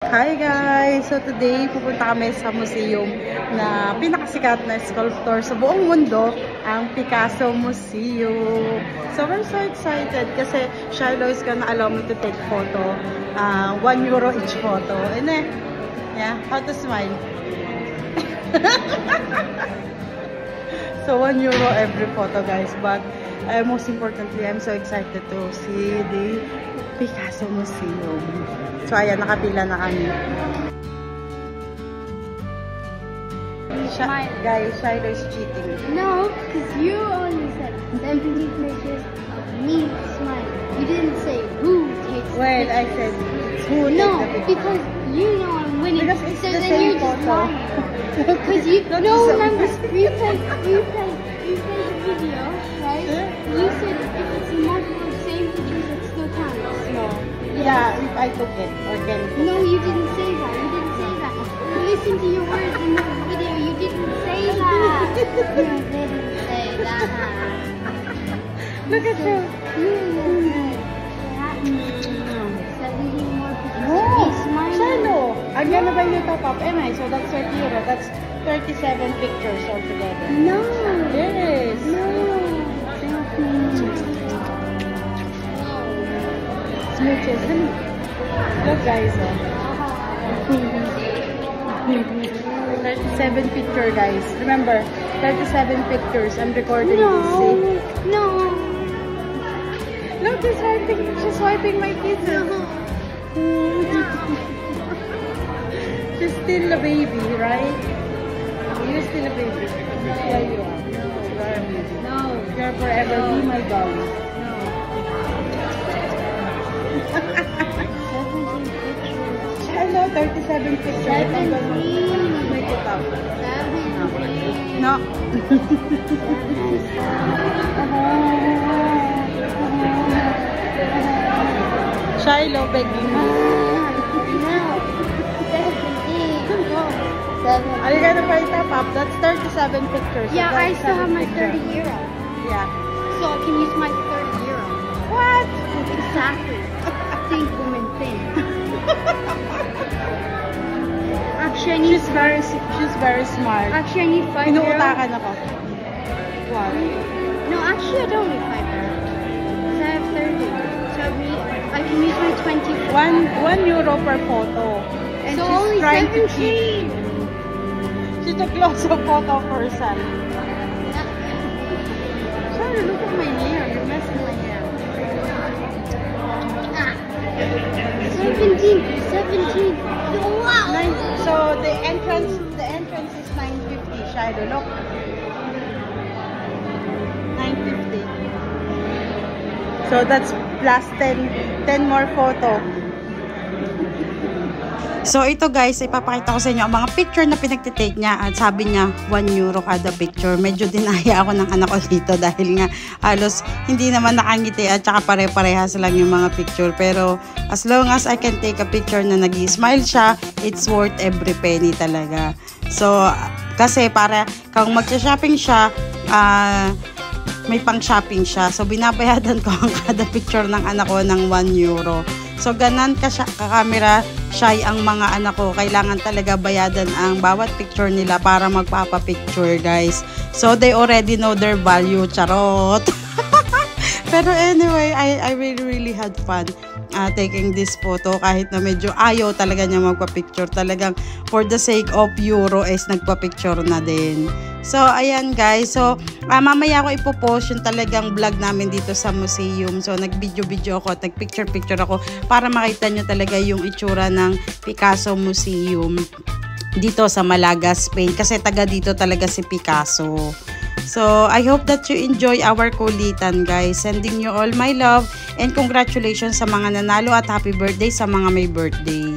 Hi guys! So today, pupunta kami sa museum na pinakasikat na sculptor sa buong mundo, ang Picasso Museum. So we're so excited kasi Shiloh is gonna allow me to take photo. €1 each photo. And then, yeah, how to smile? So €1 every photo guys, but most importantly, I'm so excited to see the Picasso Museum. So ayan, nakapila na kami. Guys, Shiloh is cheating. No, because you only said 17 pictures of me smiling. You didn't say who takes the Well, pictures. I said who takes No, the picture. because you know I'm winning. Because it's so the then same you're just photo. lying. Because you remember you played the video, right? You said if it's multiple same pictures, it still counts. No. Yeah, if I took it or can took No, it. you didn't say that. You didn't say that. Listen to your words in the video. You didn't say that. You didn't say that. Look at you. You said 17 more pictures of Oh, me smiling. Shiloh, I'm gonna buy you top up. Am I? So that's €30. That's 37 pictures altogether. No. Yes. No. Smooches. Look guys. 37 picture guys. Remember, 37 pictures. I'm recording this. See? No. Look, she's wiping my kisses. She's still a baby, right? You're still a baby. Yeah, you are. You are a baby. No. You're forever be my doll. Hello, 37 pictures. I'm gonna make it up. No. Shiloh begging me. Are you gonna buy top up? That's 37 pictures. Yeah, So I still have my pictures. €30. Yeah. So I can use my €30. What? Exactly. Think woman think. Actually, I need She's very smart. Actually, I need €5. Inuutakan ako. What? No, actually, I don't need €5. Because I have 30. So I can use my 24. €1 per photo. And So she's only trying to cheat. 17. She took lots of photo of herself. Sorry, look at my hair. You're messing my hair. 17. Wow. So the entrance is 950. Shiloh, look. 950. So that's plus 10 more photo. So ito guys, ipapakita ko sa inyo ang mga picture na pinagtitake niya at sabi niya €1 kada picture. Medyo dinaya ako ng anak ko dito dahil nga halos hindi naman nakangiti at saka pare-parehas lang yung mga picture. Pero as long as I can take a picture na nag-smile siya, it's worth every penny talaga. So kasi para kung mag-shopping siya, may pang-shopping siya. So binabayadan ko ang kada picture ng anak ko ng €1. So ganan ka-camera shy ang mga anak ko. Kailangan talaga bayadan ang bawat picture nila para magpapa-picture guys. So they already know their value. Charot! Pero anyway, I really had fun taking this photo kahit na medyo ayaw talaga niya magpa-picture. Talagang for the sake of euro is nagpa-picture na din. So ayan guys, so mamaya ako ipopost yung talagang vlog namin dito sa museum. So nag-video ako at nag-picture ako para makita nyo talaga yung itsura ng Picasso Museum dito sa Malaga, Spain. Kasi taga dito talaga si Picasso. So, I hope that you enjoy our kulitan, guys. Sending you all my love and congratulations sa mga nanalo at happy birthday sa mga may birthday.